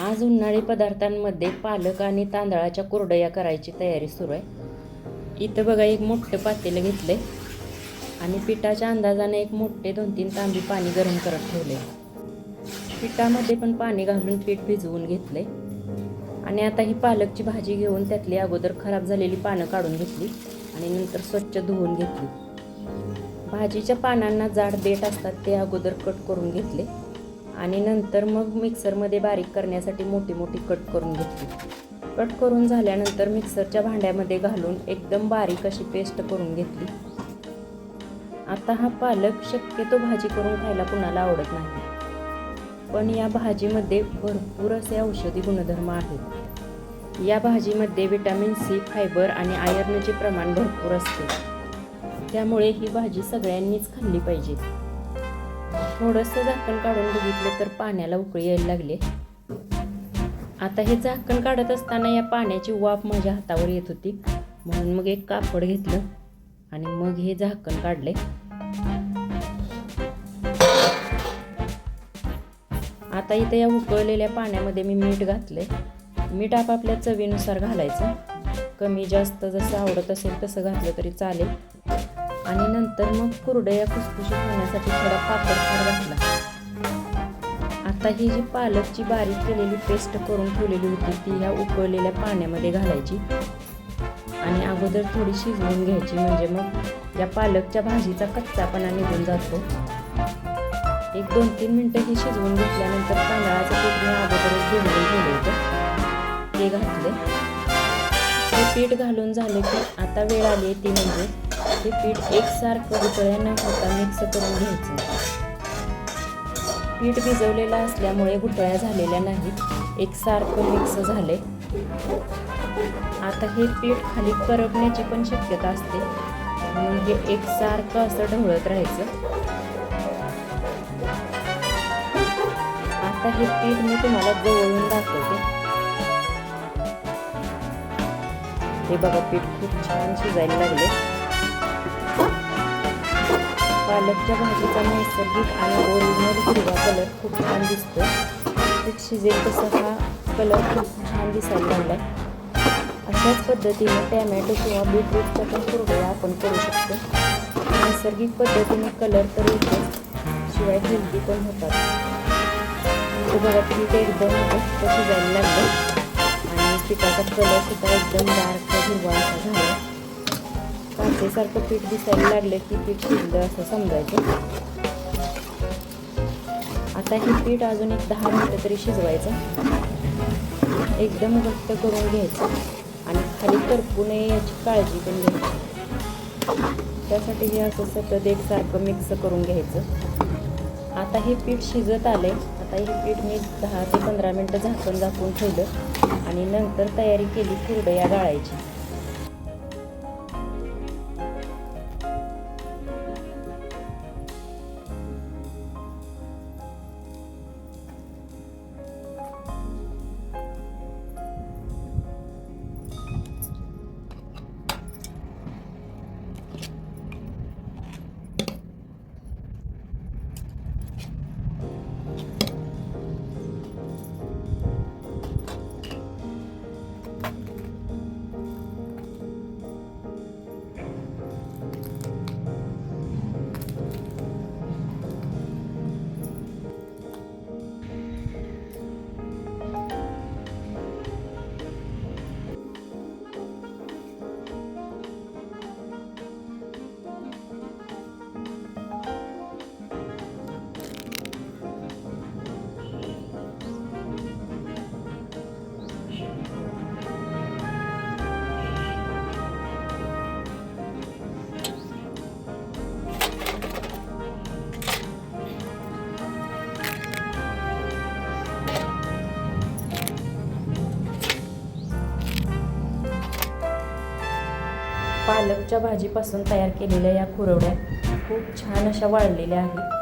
आज उन्हाळी पदार्थांमध्ये पालक आणि तांदळाच्या कुरडया करायची तयारी सुरू आहे। इथं बघा एक मोठं पातेलं घेतले आणि पिठाच्या अंदाजाने एक मोठे 2-3 तांबी पाणी गरम करत ठेवले। पिठामध्ये पण पाणी घालून पीठ भिजवून घेतले आणि आता ही पालकची भाजी घेऊन त्यातली अगोदर खराब झालेली पानं काढून घेतली आणि नंतर स्वच्छ धुवून घेतली। भाजीच्या पानांना जाड देठ असतात ते अगोदर कट करून घेतले आणि नंतर मग मिक्सरमध्ये बारीक करण्यासाठी मोठी मोठी कट करून घेतली। कट करून झाल्यानंतर मिक्सरच्या भांड्यामध्ये घालून एकदम बारीक अशी पेस्ट करून घेतली। आता हा पालक शक्यतो भाजी करून खायला कुणाला आवडत नाही, पण या भाजीमध्ये भरपूर असे औषधी गुणधर्म आहेत। या भाजीमध्ये विटॅमिन सी, फायबर आणि आयर्नचे प्रमाण भरपूर असते, त्यामुळे ही भाजी सगळ्यांनीच खाल्ली पाहिजे। थोडंसं झाकण काढून बघितलं तर पाण्याला उकळी यायला लागले। आता हे झाकण काढत असताना या पाण्याची वाफ माझ्या हातावर येत होती, म्हणून मग एक कापड घेतलं आणि मग हे झाकण काढले। आता इथे या उकळलेल्या पाण्यामध्ये मी मीठ घातले। मीठ आपापल्या चवीनुसार घालायचं, कमी जास्त जसं आवडत असेल तसं घातलं तरी चालेल। आणि नंतर मग कुरडया खुसखुशीत होण्यासाठी थोडा पापड खार घातला। आता ही जी पालकची बारीक केलेली पेस्ट करून ठेवलेली होती ती ह्या उकळलेल्या पाण्यामध्ये घालायची आणि अगोदर थोडी शिजवून घ्यायची, म्हणजे मग या पालकच्या भाजीचा कच्चापणा निघून जातो। एक 2-3 मिनिटं ही शिजवून घेतल्यानंतर तांदळाचं पीठ मी अगोदरच भिजवून ठेवले होते ते घातले। हे पीठ घालून झाले की आता वेळ आली ती म्हणजे हे पीठ एकसारखं गुठळ्या न होता मिक्स करून घ्यायचं। पीठ भिजवलेलं असल्यामुळे गुठळ्या झालेल्या नाहीत, एकसारखं मिक्स झाले। आता हे पीठ खाली करपण्याची पण शक्यता असते, म्हणून हे एकसारखं असं ढवळत राहायचं। आता हे पीठ मी तुम्हाला जवळून दाखवते। हे बघा पीठ खूप छान शिजायला लागले। पालकच्या भाजीचा नैसर्गिक आणि ओरिजिनल हिरवा कलर खूप छान दिसतो। पीठ शिजेल तसा हा कलर खूप छान दिसायला लागलाय। अशाच पद्धतीने टॅमॅटो किंवा बीटरूटच्या पण कुरडया आपण करू शकतो। नैसर्गिक पद्धतीने कलर तर येतोच, शिवाय हेल्दी पण होतात। तो बघा पीठ एकदम मस्त शिजायला लागलं आणि पिठाचा कलर सुद्धा एकदम डार्क हिरवा असा झाला। काचेसारखं पीठ दिसायला लागलं की पीठ शिजलं असं समजायचं। आता हे पीठ अजून एक 10 मिनिटं तरी शिजवायचं, एकदम घट्ट करून घ्यायचं आणि खाली करपू नये याची काळजी पण घ्यायची। त्यासाठी हे असं सतत एकसारखं मिक्स करून घ्यायचं। आता हे पीठ शिजत आले। आता हे पीठ मी 10 ते 15 मिनिटं झाकून ठेवलं आणि नंतर तयारी केली कुरडया गाळायची। पालकच्या भाजीपासून तयार केलेल्या या कुरवड्या खूप छान अशा वाळलेल्या आहेत।